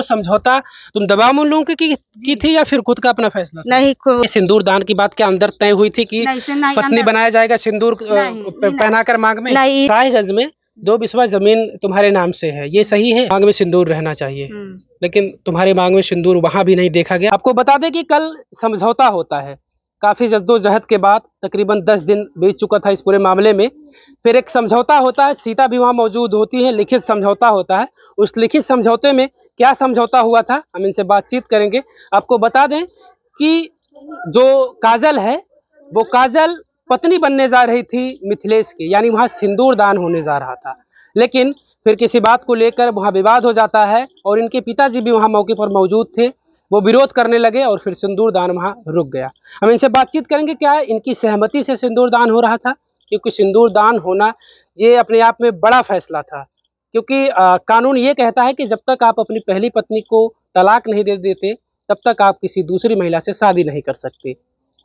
समझौता तुम दबाव में उन लोगों की थी या फिर खुद का अपना फैसला था? नहीं ये सिंदूर दान की बात क्या अंदर तय हुई थी कि नहीं, पत्नी बनाया जाएगा सिंदूर पहनाकर मांग में? नहीं। साय गज में 2 बिस्वा जमीन तुम्हारे नाम से है, ये सही है? मांग में सिंदूर रहना चाहिए, लेकिन तुम्हारे मांग में सिंदूर वहां भी नहीं देखा गया। आपको बता दें कि कल समझौता होता है। काफी जद्दोजहद के बाद तकरीबन 10 दिन बीत चुका था इस पूरे मामले में। फिर एक समझौता होता है, सीता भी वहां मौजूद होती है, लिखित समझौता होता है। उस लिखित समझौते में क्या समझौता हुआ था, हम इनसे बातचीत करेंगे। आपको बता दें कि जो काजल है वो काजल पत्नी बनने जा रही थी मिथिलेश की, यानी वहां सिंदूर दान होने जा रहा था। लेकिन फिर किसी बात को लेकर वहां विवाद हो जाता है और इनके पिताजी भी वहां मौके पर मौजूद थे। वो विरोध करने लगे और फिर सिंदूर दान वहां रुक गया। हम इनसे बातचीत करेंगे क्या इनकी सहमति से सिंदूर दान हो रहा था, क्योंकि सिंदूर दान होना ये अपने आप में बड़ा फैसला था। क्योंकि कानून ये कहता है कि जब तक आप अपनी पहली पत्नी को तलाक नहीं दे देते तब तक आप किसी दूसरी महिला से शादी नहीं कर सकते।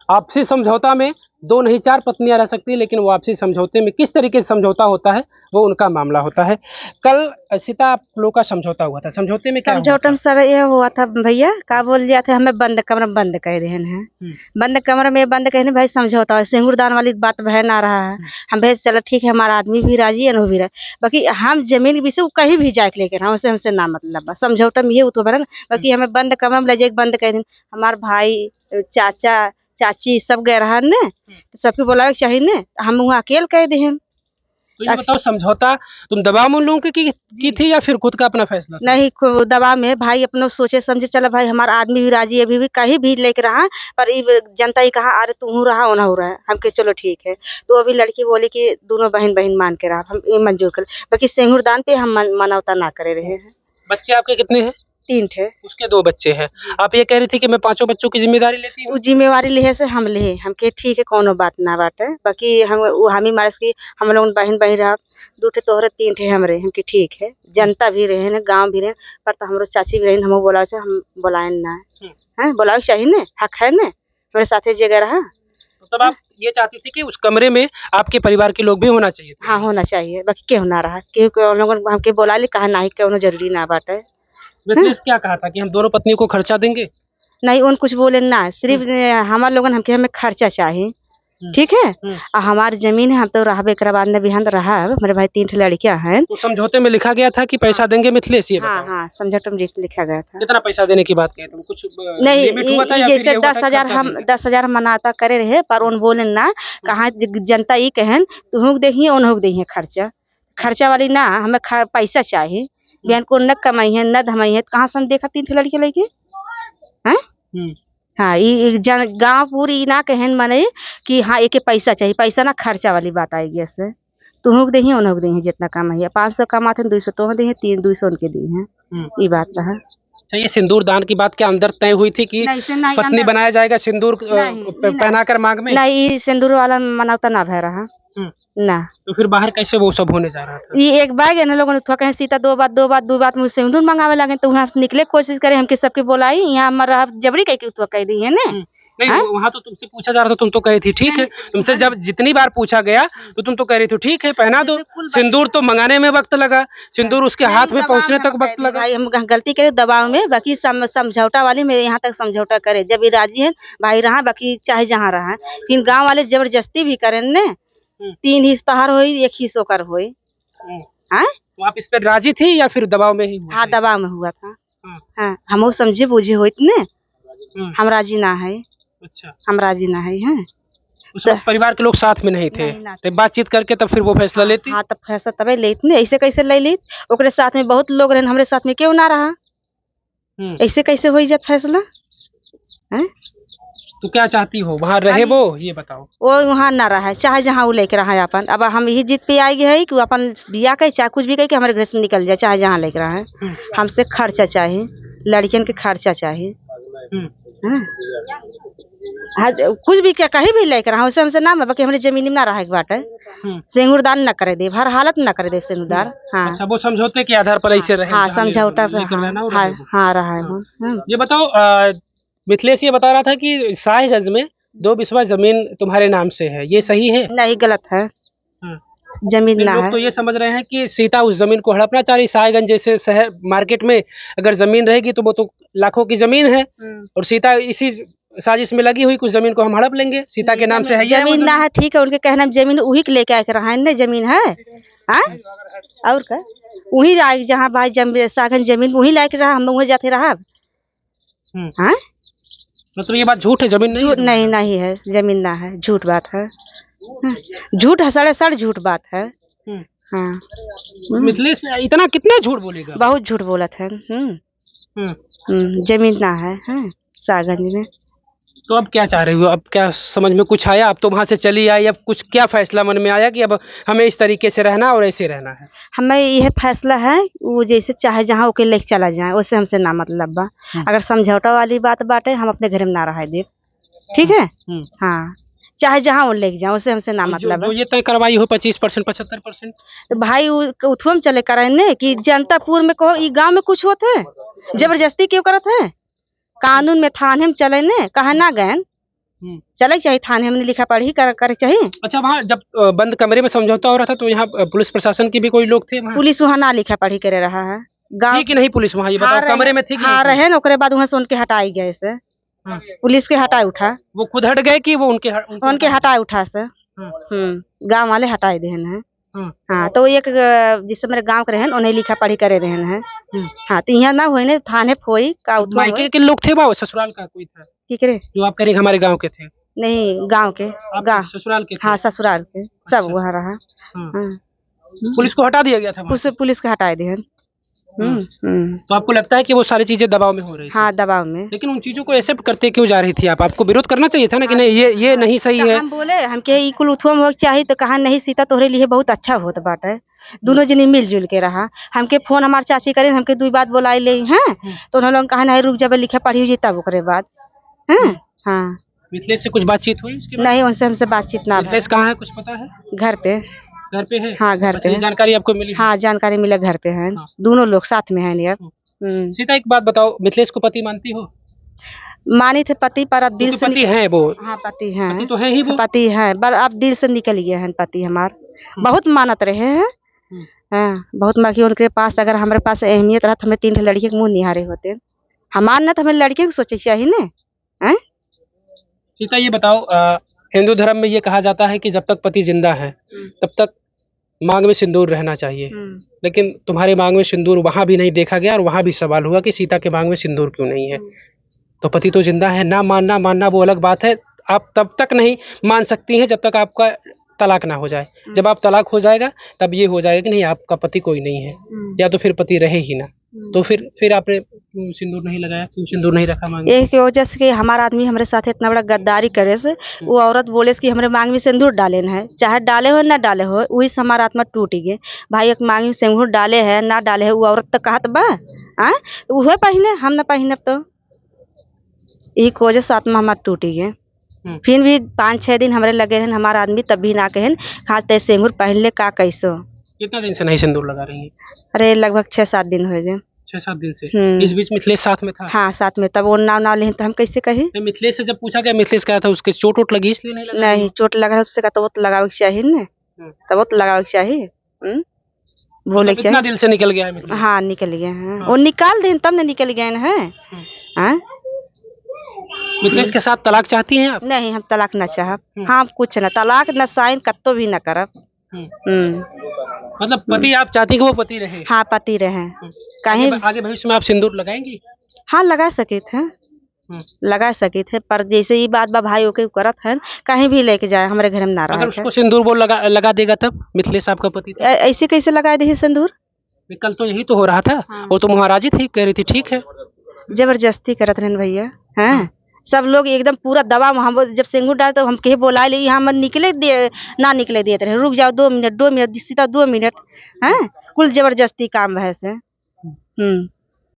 आपसी समझौता में 2 नहीं 4 पत्नियां रह सकती है, लेकिन वो आपसी समझौते में किस तरीके से समझौता होता है वो उनका मामला होता है। कल सीता आप लोग का समझौता हुआ था, समझौते में क्या हुआ समझौता था? में सर ये हुआ था भैया का बोल लिया था हमें बंद कमरा में बंद कर देन है। बंद कमरे में बंद कर भाई समझौता है, सिंदूर दान वाली बात बहन आ रहा है। हम भाई चलो ठीक है, हमारा आदमी भी राजी है भी राजी, बाकी हम जमीन के विषय कहीं भी जाके लेकर हमसे हमसे ना मतलब समझौता में ये तो बना ना। बाकी हमें बंद कमरा में ले जाके बंद कर देन। हमारे भाई चाचा चाची सब गए रहा ने, तो सबके बोला चाहिए ने, हम वहाँ अकेले कह दे। तो ये बताओ समझौता तुम दबाव में उन लोगों की थी या फिर खुद का अपना फैसला था? नहीं दवा में भाई अपना सोचे समझे चलो भाई हमारा आदमी भी राजी अभी भी कहीं भी लेके रहा, पर जनता ही कहा अरे तू रहा होना हो रहा है, हम कहे चलो ठीक है। तो अभी लड़की बोली कि दोनों बहन बहन मान के रहा, हम ये मंजूर कर। बाकी सिंदूर दान पे हम मानवता ना करे रहे हैं। बच्चे आपके कितने हैं? 3 थे। उसके 2 बच्चे हैं। आप ये कह रही थी कि मैं 5 बच्चों की जिम्मेदारी लेती हूँ। जिम्मेवारी ले से हम ले हम के ठीक है, कोनो बात ना बाटे। बाकी हम ही मारस की हम लोग बहन बहन रहा 2 ठे तोहरे 3 ठे हमरे, हम के ठीक है। जनता भी रहे न, गांव भी रहे, पर तो हमरो चाची भी रहे, हम बोला से हम बोलाए ना है, बोलावे चाहिए ने, हक है ने मेरे साथे जगह रहा। तो तब आप ये चाहती थी कि उस कमरे में आपके परिवार के लोग भी होना चाहिए थे? हाँ होना चाहिए, बाकी क्यों ना रहा, क्यों लोग हमके बोला ले कहा नहीं क्यों जरूरी ना बाटे। मिथिलेश क्या कहा था कि हम दोनों पत्नियों को खर्चा देंगे? नहीं उन कुछ बोले ना, सिर्फ हमारे लोगन हमके हमें खर्चा चाहिए, ठीक है। और हमारी जमीन है, हम तो रहा एक बाद में बिहान रहा। मेरे भाई 3 लड़कियां हैं। तो समझौते में लिखा गया था कि पैसा देंगे मिथिलेश, ये हाँ बताओ। हाँ समझौते में लिखा गया था। कितना पैसा देने की बात कही तुम? कुछ नहीं लिमिट हुआ था या जैसे फिर ये हुआ था 10,000 खर्चा हम देंगे? 10,000 मनाता करे रहे, पर उन बोले ना कहा जनता ये कहन तुम देखिए उन देखिए खर्चा खर्चा वाली ना, हमें पैसा चाहिए। बहन को न कमाई है न धमाई है, कहाँ से हम देखा 3 लड़की लेके हैं। हाँ ये गाँव पूरी ना कहन माने कि हाँ एक पैसा चाहिए, पैसा ना खर्चा वाली बात आएगी ऐसे। तुम दे उन्होंने दे जितना कम है, 500 कमाते 200 तो दे, 200 उनके दी है, ये बात रहा। अच्छा ये सिंदूर दान की बात क्या अंदर तय हुई थी कि नहीं, पत्नी बनाया जाएगा सिंदूर पहनाकर मांग में? नहीं सिंदूर वाला मनावता ना भय रहा ना। तो फिर बाहर कैसे वो सब होने जा रहा था? ये एक बार है ना, लोगों ने थोड़ा कहे सीता 2 बात मुझसे सिंदूर मंगावे लगे, तो वहाँ से निकले कोशिश करे हमके सबके बोलाई, यहाँ हमारा जबरी कह के तो कह दी है ना। नहीं वहाँ तो तुमसे पूछा जा रहा था, तुम तो कह रही थी ठीक है। तुमसे जब जितनी बार पूछा गया तो तुम तो कह रही थी ठीक है पहना दो। सिंदूर तो मंगाने में वक्त लगा, सिंदूर उसके हाथ में पहुँचने तक वक्त लगा। भाई हम गलती करे दबाव में, बाकी समझौता वाली मेरे यहाँ तक समझौता करे जब ये राजी है भाई रहा, बाकी चाहे जहाँ रहा। फिर गाँव वाले जबरदस्ती भी करें ने, 3 हिस्सा तोहार होई 1 हिस्सा कर होई। तो आप इस पर राजी थी या फिर दबाव में ही हुआ? हाँ दबाव में हुआ था। हाँ हम समझे बूझे हो इतने, हम राजी ना है। अच्छा हम राजी ना है। उस वक्त परिवार के लोग साथ में नहीं थे, तो बातचीत करके तब फिर वो फैसला लेती? हाँ तब फैसला तबे लेत ने, ऐसे कैसे ले ली? ओकरे साथ में बहुत लोग रहे, हमरे साथ में क्यों ना रहा? ऐसे कैसे हो जात फैसला? हैं? तो क्या चाहती हो वहाँ रहे वो, ये बताओ। वो वहाँ ना रहा है, चाहे जहाँ वो लेके रहा है अपन। अब हम यही जिद पे आई है कि अपन बिया कहे चाहे कुछ भी कहे कि हमारे घर से निकल जाए, चाहे जहाँ लेके रहा है। हमसे खर्चा चाहिए, लड़कियन के खर्चा चाहिए। हाँ कुछ भी क्या कहीं भी लेकर रहा, हमसे ना बाकी हमारे जमीन में ना रहा बात है। सिंदूर दान न करे दे, हर हालत न करे दे सिंदूर दान। हाँ अच्छा वो समझौते के आधार पर ऐसे रहे? हाँ समझौता पे हाँ रहा है। ये बताओ मिथिलेश ये बता रहा था कि साय गज में 2 बिस्वा जमीन तुम्हारे नाम से है, ये सही है? नहीं गलत है। जमीन ना लोग है। तो ये समझ रहे हैं कि सीता उस जमीन को हड़पना चाह रही। साहेबगंज जैसे शहर मार्केट में अगर जमीन रहेगी तो वो तो लाखों की जमीन है, और सीता इसी साजिश में लगी हुई, कुछ जमीन को हम हड़प लेंगे, सीता के नाम से है ये है वो जमीन ना है, ठीक है, उनके कहना जमीन वही के लेके आके रहा है ना, जमीन है। हाँ? और क्या वही लायक जहाँ भाई सागन जमीन वही लायक रहा, हम वही जाते रहा। हाँ? मतलब ये बात झूठ है, जमीन नहीं झूठ है? नहीं, नहीं है, जमीन ना है, झूठ बात है। झूठ है, सड़ झूठ बात है। हाँ, मिथिलेश इतना कितना झूठ बोलेगा? बहुत झूठ बोलत है। जमीन ना है, सागंज में। तो अब क्या चाह रही हो? अब क्या समझ में कुछ आया? अब तो वहां से चली आई, अब कुछ क्या फैसला मन में आया कि अब हमें इस तरीके से रहना और ऐसे रहना है? हमें यह फैसला है, वो जैसे चाहे जहाँ ओके लेके चला जाए, उससे हमसे ना मतलब बा। अगर समझौता वाली बात बाटे, हम अपने घर में ना रह दे, ठीक है। हाँ, चाहे जहाँ वो लेके जाए, उससे हमसे ना मतलब जो है। ये तय करवाई हो 25% 75%, तो भाई उथुआ में चले करे कि जनतापुर में कहो, ये गांव में कुछ होते है, जबरदस्ती क्यों करत है? कानून में थाने में चले ने, कहा ना गए चले चाहिए, थाने में लिखा पढ़ी करे चाहिए। अच्छा, वहाँ जब बंद कमरे में समझौता हो रहा था तो यहाँ पुलिस प्रशासन के भी कोई लोग थे वहाँ? पुलिस वहाँ ना लिखा पढ़ी करे रहा है। गाँव थी कि नहीं पुलिस वहाँ, ये बताओ? कमरे में थी कि हाँ नहीं थी? रहे ना, ओकरे बाद वहाँ से उनके हटाई गए से, पुलिस के हटाए उठा, वो खुद हट गए कि वो उनके हटाए उठा से। गाँव वाले हटाए देन है। हाँ, तो एक जिससे मेरे गाँव के रहन उन्हें लिखा पढ़ी करे रहन है। हाँ, तो यहाँ ना होई ने, थाने फोई का उठवा मायके के लोग थे वहाँ, ससुराल का कोई था की करे? जो आप कह रहे हमारे गाँव के थे? नहीं, गाँव के, गाँव ससुराल के थे? हाँ, ससुराल के सब वहाँ रहा। पुलिस को हटा दिया गया था वहाँ से? पुलिस के हटाए देन। तो आपको लगता है कि वो सारी चीजें दबाव में हो रही थी? हाँ, दबाव में। लेकिन उन चीजों को एक्सेप्ट करते क्यों जा रही थी आप? आपको विरोध करना चाहिए था ना कि नहीं ये नहीं सही है। हम बोले हमके ई कुल उथुआ में हो चाहिए, तो कहा नहीं सीता तोहरे लिए बहुत अच्छा होत बाटे, दोनों जनी मिलजुल के रहा। हमके फोन हमार चाची करे, हमके 2 बात बोलाई ले हैं, तो उन्होंने लोग कहा नहीं रुक, जब लिखा पढ़ी हुई तब ओकरे बाद। हाँ, मिथिलेश से कुछ बातचीत हुई उसके बाद? नहीं, उनसे हमसे बातचीत ना। मिथिलेश कहाँ है, कुछ पता है? घर पे। घर पे है? हाँ, घर पे ये जानकारी आपको मिली? हाँ, जानकारी मिला, घर पे है। दोनों लोग साथ में है अब। सीता, एक बात बताओ, मिथिलेश को पति मानती हो? मानी थे पति, पर अब दिल से पति है वो? हाँ, पति है, पति तो है ही वो। पति है, पर अब दिल से निकल गए हैं पति हमार। बहुत मानत रहे हैं। हाँ, बहुत बाकी उनके पास, अगर हमारे पास अहमियत रहा तो हमें 3 लड़के के मुंह निहारे होते। हमार न तो हमें लड़के को सोचे चाहिए ना। सीता, ये बताओ, हिंदू धर्म में ये कहा जाता है कि जब तक पति जिंदा है तब तक मांग में सिंदूर रहना चाहिए, लेकिन तुम्हारे मांग में सिंदूर वहां भी नहीं देखा गया, और वहां भी सवाल हुआ कि सीता के मांग में सिंदूर क्यों नहीं है। तो पति तो जिंदा है, ना मानना वो अलग बात है। आप तब तक नहीं मान सकती हैं जब तक आपका तलाक ना हो जाए। जब आप तलाक हो जाएगा तब ये हो जाएगा कि नहीं, आपका पति कोई नहीं है, या तो फिर पति रहे ही ना। तो फिर आपने सिंदूर नहीं लगाया, क्यों सिंदूर नहीं रखा मांग में? एक वजह से कि हमारा आदमी हमारे साथ इतना बड़ा गद्दारी करे से, वो औरत बोले कि हमारे मांग में सिंदूर डाले है, चाहे डाले हो ना डाले हो, वही से हमारा आत्मा टूट गए। भाई एक मांग में सिंदूर डाले है ना डाले है, वो औरत तो कहत बा वह पहने, हम ना पहने, तो यही वजह से आत्मा हमारा टूट गए। फिर भी 5-6 दिन हमारे लगे हैं, हमारा आदमी तब भी ना कहन हाँ ते सिंदूर पहन ले का कैसो। कितना दिन से नहीं सिंदूर लगा रही है? अरे लगभग 6-7 दिन हो गए। 6-7 दिन से? इस बीच मिथिलेश साथ में था? हाँ, साथ में। तब वो नाव ले तो हम कैसे कही? मिथिलेश से जब पूछा गया, मिथिलेश कहा था उसके चोट वोट लगी इसलिए नहीं लगा? नहीं, चोट लगा उससे का, तो वो तो लगावे के चाहिए ना, तब वो तो लगावे के चाहिए। बोले कितना दिल से निकल गया है मिथिलेश? हाँ, निकल गए हैं। वो निकाल दे तब न निकल गए हैं। मिथिलेश के साथ तलाक चाहती हैं आप? नहीं, हम तलाक न चाहब। हाँ, कुछ न तलाक न साइन कत्तो भी न करब। मतलब पति आप चाहती कि वो पति रहे? हाँ, पति रहे। कहीं आगे भविष्य में आप सिंदूर लगाएंगी? हाँ, लगा सके थे, पर जैसे ये बात बा भाई ओके करत है, कहीं भी लेके जाए हमारे घर में ना रहे। अगर उसको सिंदूर वो लगा देगा तब? मिथिलेश आपका पति ऐसे कैसे लगाए दे सिंदूर? कल तो यही तो हो रहा था। वो तो महाराजी थी, कह रही थी ठीक है। जबरदस्ती करत रहन भैया। हैं सब लोग एकदम पूरा दबाव। हम जब सिंदूर डाले तो हम कहे बोला ले, यहाँ मत निकले दे, ना निकले देते रहे, रुक जाओ 2 मिनट सीता 2 मिनट। हैं कुल जबरदस्ती काम है से।